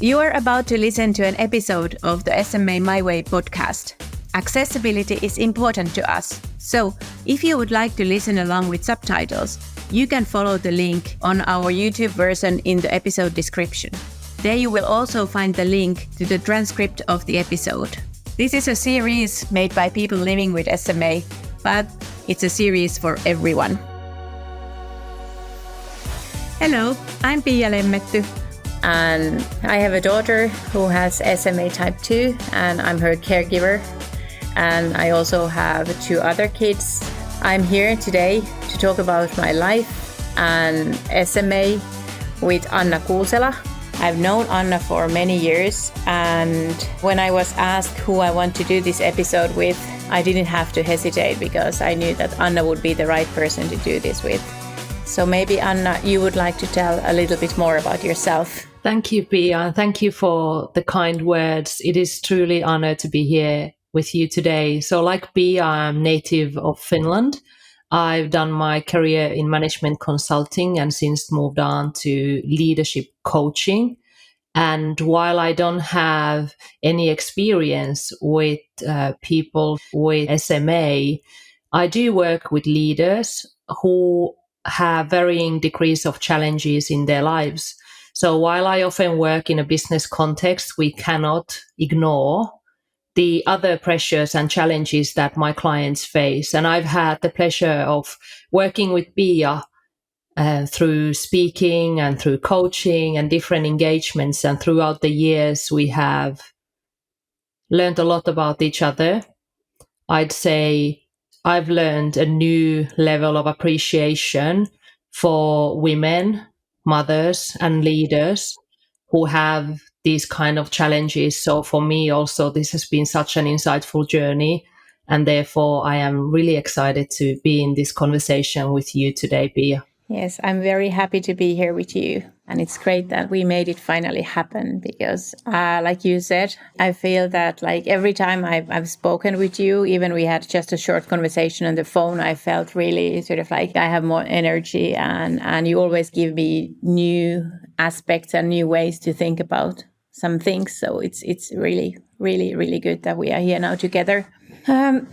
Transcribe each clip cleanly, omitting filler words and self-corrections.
You are about to listen to an episode of the SMA My Way podcast. Accessibility is important to us, so if you would like to listen along with subtitles, you can follow the link on our YouTube version in the episode description. There you will also find the link to the transcript of the episode. This is a series made by people living with SMA, but it's a series for everyone. Hello, I'm Pia Lemmetty. And I have a daughter who has SMA type 2, and I'm her caregiver. And I also have 2 other kids. I'm here today to talk about my life and SMA with Anna Kuusela. I've known Anna for many years, and when I was asked who I want to do this episode with, I didn't have to hesitate because I knew that Anna would be the right person to do this with. So maybe Anna, you would like to tell a little bit more about yourself. Thank you, Pia, and thank you for the kind words. It is truly an honor to be here with you today. So like Pia, I'm native of Finland. I've done my career in management consulting and since moved on to leadership coaching. And while I don't have any experience with people with SMA, I do work with leaders who have varying degrees of challenges in their lives. So while I often work in a business context, we cannot ignore the other pressures and challenges that my clients face. And I've had the pleasure of working with Pia through speaking and through coaching and different engagements. And throughout the years, we have learned a lot about each other. I'd say I've learned a new level of appreciation for women, mothers and leaders who have these kind of challenges. So for me also, this has been such an insightful journey. And therefore, I am really excited to be in this conversation with you today, Pia. Yes, I'm very happy to be here with you. And it's great that we made it finally happen because, like you said, I feel that like every time I've spoken with you, even we had just a short conversation on the phone, I felt really sort of like I have more energy and you always give me new aspects and new ways to think about some things. So it's really, really, really good that we are here now together.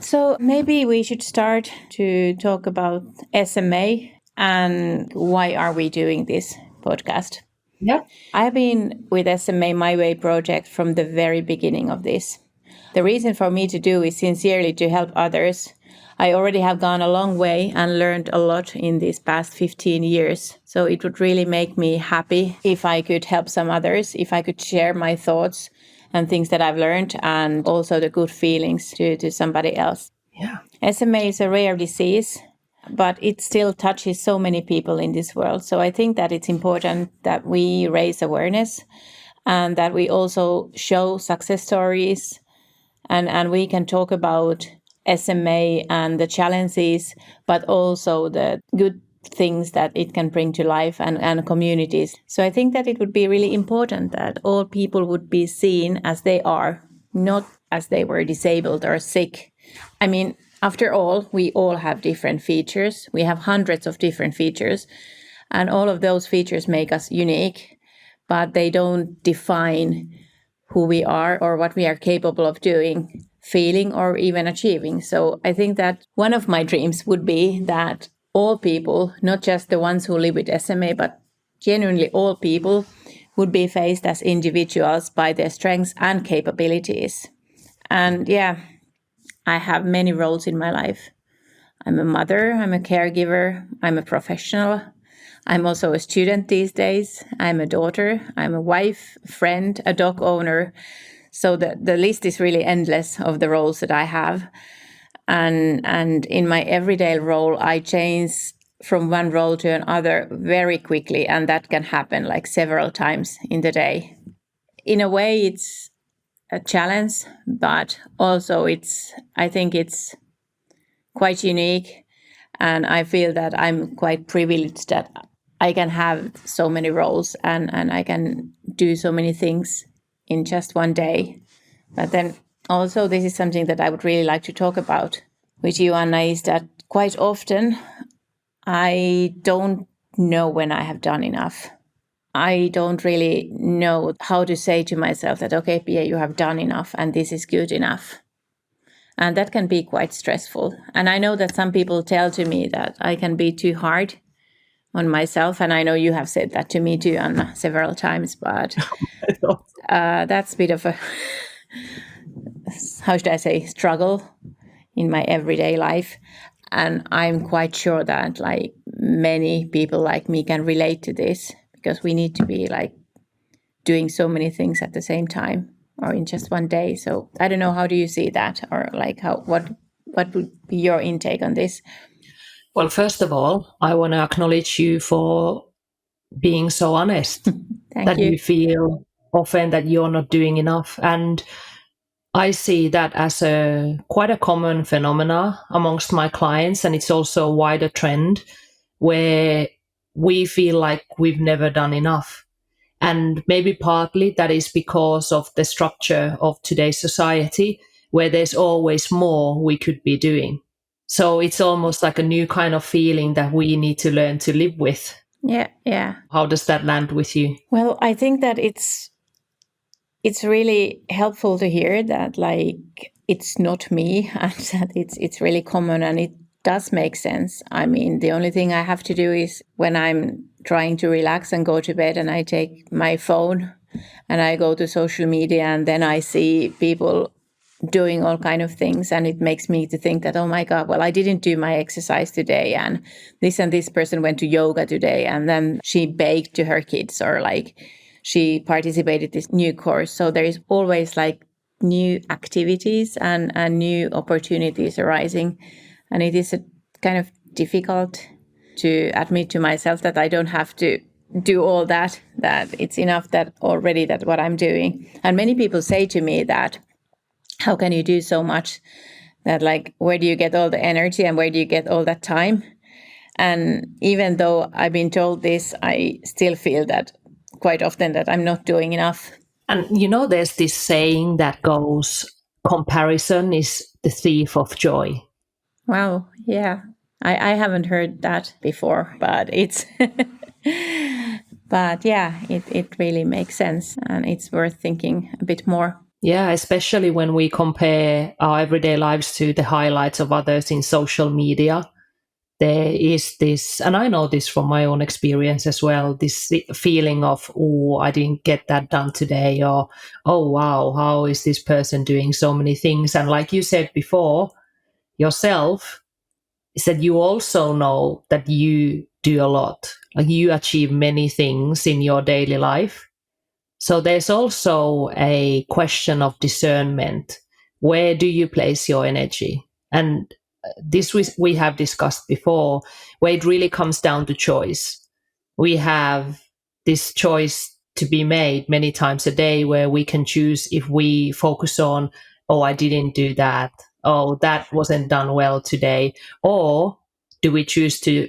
So maybe we should start to talk about SMA. And why are we doing this podcast? Yeah. I've been with SMA My Way project from the very beginning of this. The reason for me to do is sincerely to help others. I already have gone a long way and learned a lot in these past 15 years. So it would really make me happy if I could help some others, if I could share my thoughts and things that I've learned and also the good feelings to somebody else. Yeah. SMA is a rare disease, but it still touches so many people in this world. So I think that it's important that we raise awareness and that we also show success stories and we can talk about SMA and the challenges, but also the good things that it can bring to life and communities. So I think that it would be really important that all people would be seen as they are, not as they were disabled or sick. I mean, after all, we all have different features. We have hundreds of different features, and all of those features make us unique, but they don't define who we are or what we are capable of doing, feeling, or even achieving. So I think that one of my dreams would be that all people, not just the ones who live with SMA, but genuinely all people, would be faced as individuals by their strengths and capabilities. And yeah, I have many roles in my life. I'm a mother, I'm a caregiver, I'm a professional. I'm also a student these days. I'm a daughter, I'm a wife, a friend, a dog owner. So the list is really endless of the roles that I have. And in my everyday role, I change from one role to another very quickly. And that can happen like several times in the day. In a way, it's a challenge, but also I think it's quite unique. And I feel that I'm quite privileged that I can have so many roles and I can do so many things in just one day. But then also this is something that I would really like to talk about with you, Anna, is that quite often I don't know when I have done enough. I don't really know how to say to myself that, okay, Pia, you have done enough and this is good enough. And that can be quite stressful. And I know that some people tell to me that I can be too hard on myself. And I know you have said that to me too, Anna, several times, but that's a bit of a, how should I say, struggle in my everyday life. And I'm quite sure that like many people like me can relate to this, because we need to be like doing so many things at the same time or in just one day. So I don't know, how do you see that, or like what would be your intake on this? Well, first of all, I want to acknowledge you for being so honest Thank that you. you feel often that you're not doing enough. And I see that as quite a common phenomena amongst my clients, and it's also a wider trend where we feel like we've never done enough. And maybe partly that is because of the structure of today's society, where there's always more we could be doing. So it's almost like a new kind of feeling that we need to learn to live with. Yeah. How does that land with you? Well, I think that it's really helpful to hear that like it's not me, and that it's really common, and it does make sense. I mean, the only thing I have to do is when I'm trying to relax and go to bed, and I take my phone and I go to social media, and then I see people doing all kind of things, and it makes me to think that, oh my god, well, I didn't do my exercise today, and this person went to yoga today, and then she baked to her kids, or like she participated this new course. So there is always like new activities and new opportunities arising, and it is a kind of difficult to admit to myself that I don't have to do all that it's enough that already that what I'm doing. And many people say to me that, how can you do so much? That like, where do you get all the energy and where do you get all that time? And even though I've been told this, I still feel that quite often that I'm not doing enough. And you know, there's this saying that goes, comparison is the thief of joy. Wow, yeah. I haven't heard that before, but it's but yeah, it really makes sense, and it's worth thinking a bit more. Yeah, especially when we compare our everyday lives to the highlights of others in social media. There is this, and I know this from my own experience as well, this feeling of, oh, I didn't get that done today, or, oh, wow, how is this person doing so many things? And like you said before, yourself, is that you also know that you do a lot, like you achieve many things in your daily life. So there's also a question of discernment. Where do you place your energy? And this we have discussed before, where it really comes down to choice. We have this choice to be made many times a day, where we can choose if we focus on, oh, I didn't do that. Oh, that wasn't done well today. Or do we choose to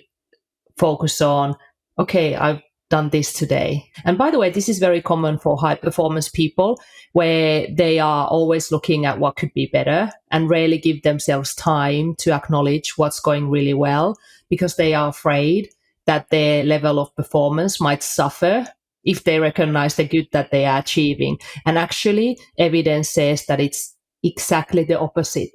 focus on, okay, I've done this today. And by the way, this is very common for high performance people, where they are always looking at what could be better and rarely give themselves time to acknowledge what's going really well, because they are afraid that their level of performance might suffer if they recognize the good that they are achieving. And actually, evidence says that it's exactly the opposite.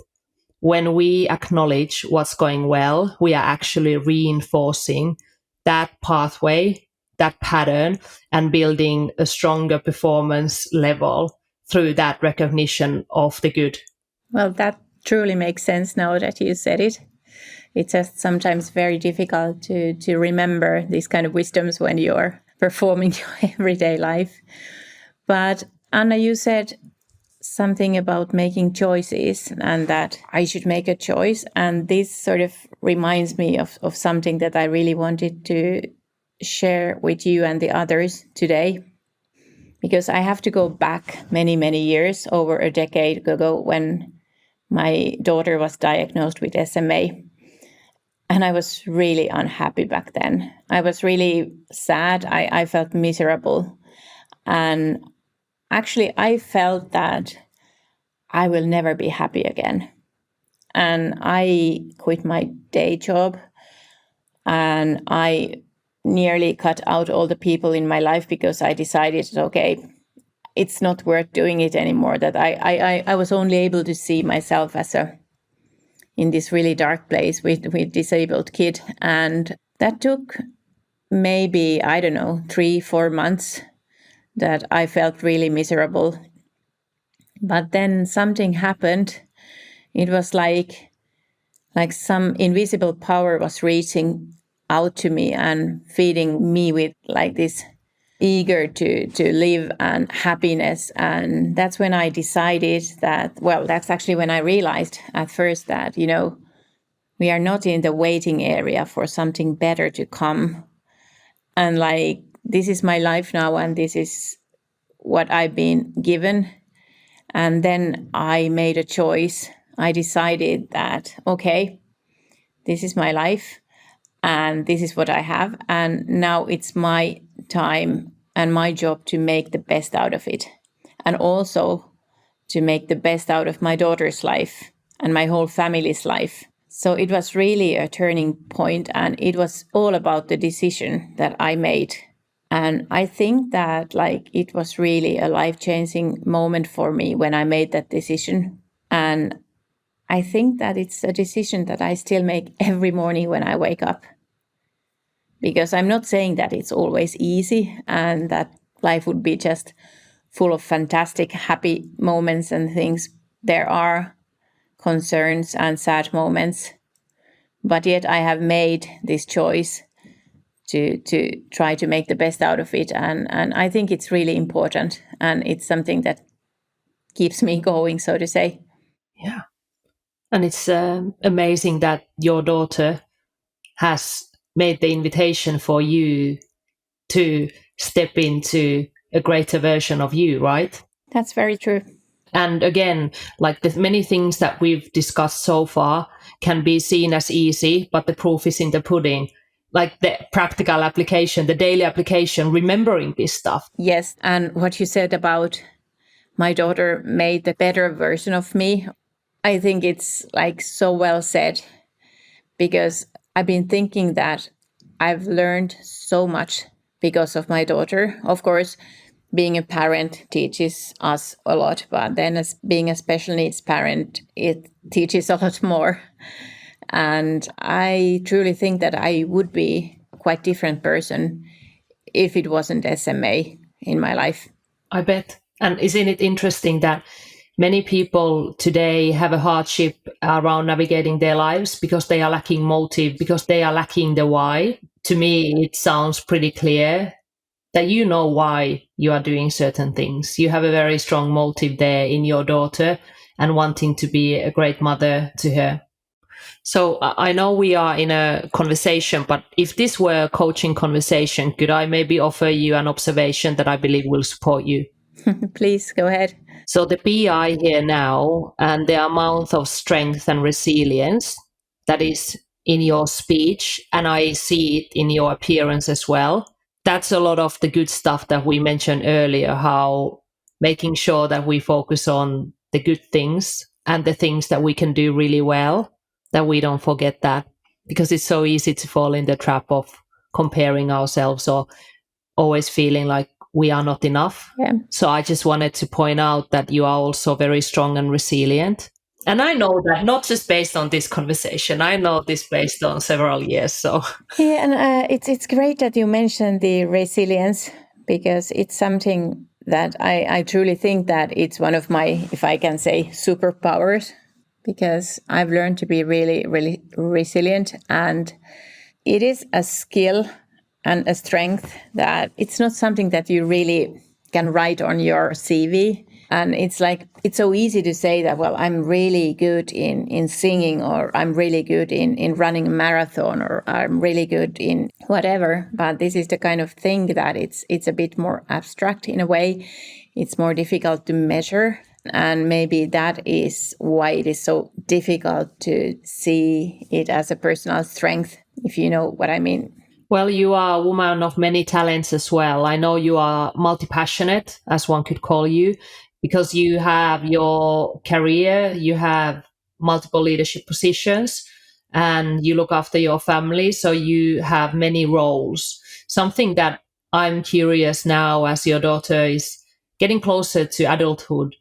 When we acknowledge what's going well, we are actually reinforcing that pathway, that pattern, and building a stronger performance level through that recognition of the good. Well, that truly makes sense now that you said it. It's just sometimes very difficult to remember these kind of wisdoms when you're performing your everyday life. But Anna, you said something about making choices, and that I should make a choice. And this sort of reminds me of something that I really wanted to share with you and the others today, because I have to go back many, many years, over a decade ago, when my daughter was diagnosed with SMA. And I was really unhappy back then. I was really sad. I felt miserable. And actually, I felt that I will never be happy again. And I quit my day job, and I nearly cut out all the people in my life because I decided, okay, it's not worth doing it anymore. That I was only able to see myself as in this really dark place with disabled kid. And that took maybe, I don't know, 3-4 months that I felt really miserable. But then something happened. It was like some invisible power was reaching out to me and feeding me with like this eager to live and happiness. And that's when I decided that, well, that's actually when I realized at first that, we are not in the waiting area for something better to come. And like, this is my life now, and this is what I've been given. And then I made a choice. I decided that, okay, this is my life and this is what I have. And now it's my time and my job to make the best out of it. And also to make the best out of my daughter's life and my whole family's life. So it was really a turning point, and it was all about the decision that I made. And I think that it was really a life-changing moment for me when I made that decision. And I think that it's a decision that I still make every morning when I wake up. Because I'm not saying that it's always easy and that life would be just full of fantastic, happy moments and things. There are concerns and sad moments. But yet I have made this choice to try to make the best out of it. And I think it's really important. And it's something that keeps me going, so to say. Yeah. And it's amazing that your daughter has made the invitation for you to step into a greater version of you, right? That's very true. And again, like the many things that we've discussed so far can be seen as easy, but the proof is in the pudding. Like the practical application, the daily application, remembering this stuff. Yes. And what you said about my daughter made the better version of me, I think it's so well said, because I've been thinking that I've learned so much because of my daughter. Of course, being a parent teaches us a lot, but then as being a special needs parent, it teaches a lot more. And I truly think that I would be a quite different person if it wasn't SMA in my life. I bet. And isn't it interesting that many people today have a hardship around navigating their lives because they are lacking motive, because they are lacking the why? To me, it sounds pretty clear that you know why you are doing certain things. You have a very strong motive there in your daughter and wanting to be a great mother to her. So I know we are in a conversation, but if this were a coaching conversation, could I maybe offer you an observation that I believe will support you? Please go ahead. So the PI here now and the amount of strength and resilience that is in your speech, and I see it in your appearance as well. That's a lot of the good stuff that we mentioned earlier, how making sure that we focus on the good things and the things that we can do really well, that we don't forget that, because it's so easy to fall in the trap of comparing ourselves or always feeling like we are not enough. Yeah. So I just wanted to point out that you are also very strong and resilient. And I know that not just based on this conversation, I know this based on several years. So yeah, and it's great that you mentioned the resilience, because it's something that I truly think that it's one of my, if I can say, superpowers, because I've learned to be really, really resilient. And it is a skill and a strength that it's not something that you really can write on your CV. And it's so easy to say that, well, I'm really good in singing, or I'm really good in running a marathon, or I'm really good in whatever. But this is the kind of thing that it's a bit more abstract in a way. It's more difficult to measure. And maybe that is why it is so difficult to see it as a personal strength, if you know what I mean. Well, you are a woman of many talents as well. I know you are multi-passionate, as one could call you, because you have your career, you have multiple leadership positions, and you look after your family. So you have many roles. Something that I'm curious now as your daughter is getting closer to adulthood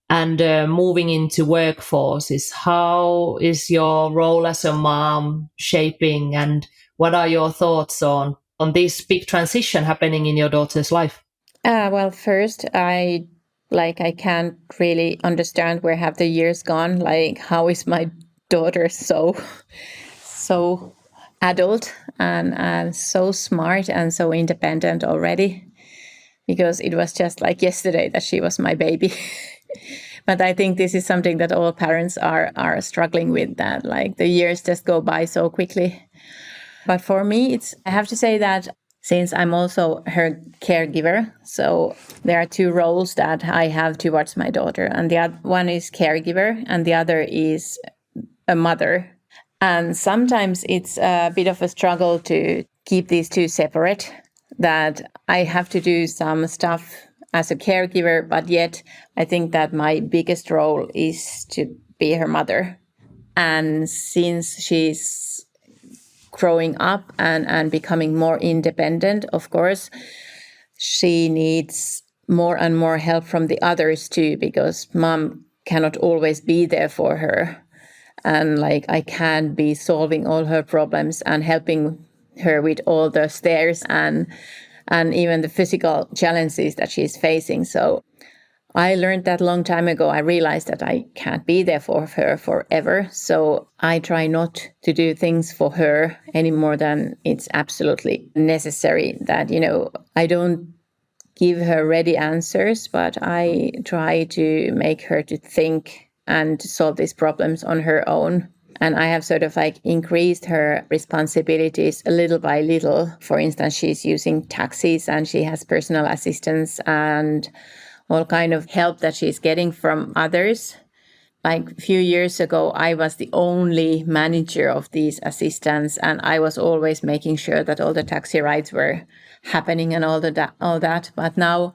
and moving into workforce is how is your role as a mom shaping, and what are your thoughts on this big transition happening in your daughter's life? Well, first, I can't really understand where have the years gone. Like, how is my daughter so adult and so smart and so independent already? Because it was just like yesterday that she was my baby. But I think this is something that all parents are struggling with, that like the years just go by so quickly. But for me, I have to say that since I'm also her caregiver, so there are two roles that I have towards my daughter. And the other one is caregiver and the other is a mother. And sometimes it's a bit of a struggle to keep these two separate, that I have to do some stuff as a caregiver, but yet I think that my biggest role is to be her mother. And since she's growing up and becoming more independent, of course, she needs more and more help from the others too, because mom cannot always be there for her. And like, I can't be solving all her problems and helping her with all the stairs and even the physical challenges that she's facing. So I learned that long time ago. I realized that I can't be there for her forever. So I try not to do things for her any more than it's absolutely necessary. That, I don't give her ready answers, but I try to make her to think and to solve these problems on her own. And I have sort of like increased her responsibilities a little by little. For instance, she's using taxis and she has personal assistants and all kind of help that she's getting from others. Like a few years ago, I was the only manager of these assistants, and I was always making sure that all the taxi rides were happening and all that. But now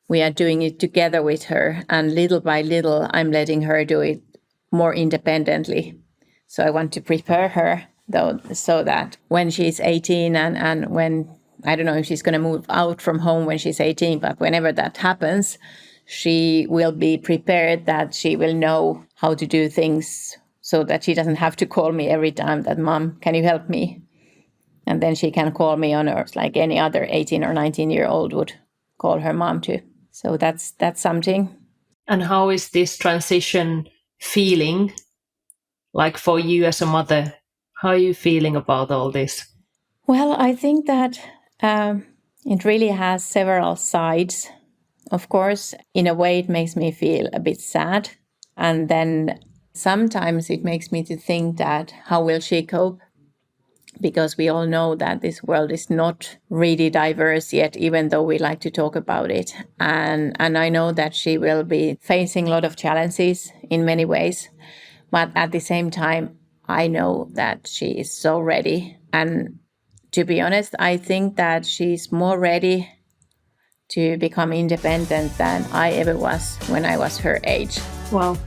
we are doing it together with her, and little by little, I'm letting her do it more independently. So I want to prepare her, though, so that when she's 18 and when, I don't know if she's going to move out from home when she's 18, but whenever that happens, she will be prepared, that she will know how to do things so that she doesn't have to call me every time that, Mom, can you help me? And then she can call me on her, like any other 18 or 19-year-old would call her mom too. So that's something. And how is this transition feeling? Like for you as a mother, how are you feeling about all this? Well, I think that it really has several sides. Of course, in a way, it makes me feel a bit sad. And then sometimes it makes me to think that how will she cope? Because we all know that this world is not really diverse yet, even though we like to talk about it. And I know that she will be facing a lot of challenges in many ways. But at the same time, I know that she is so ready. And to be honest, I think that she's more ready to become independent than I ever was when I was her age. Wow.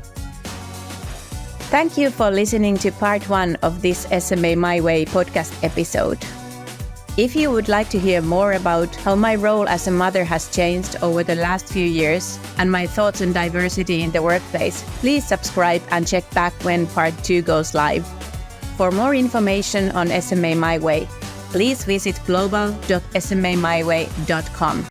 Thank you for listening to part 1 of this SMA My Way podcast episode. If you would like to hear more about how my role as a mother has changed over the last few years and my thoughts on diversity in the workplace, please subscribe and check back when part 2 goes live. For more information on SMA My Way, please visit global.smamyway.com.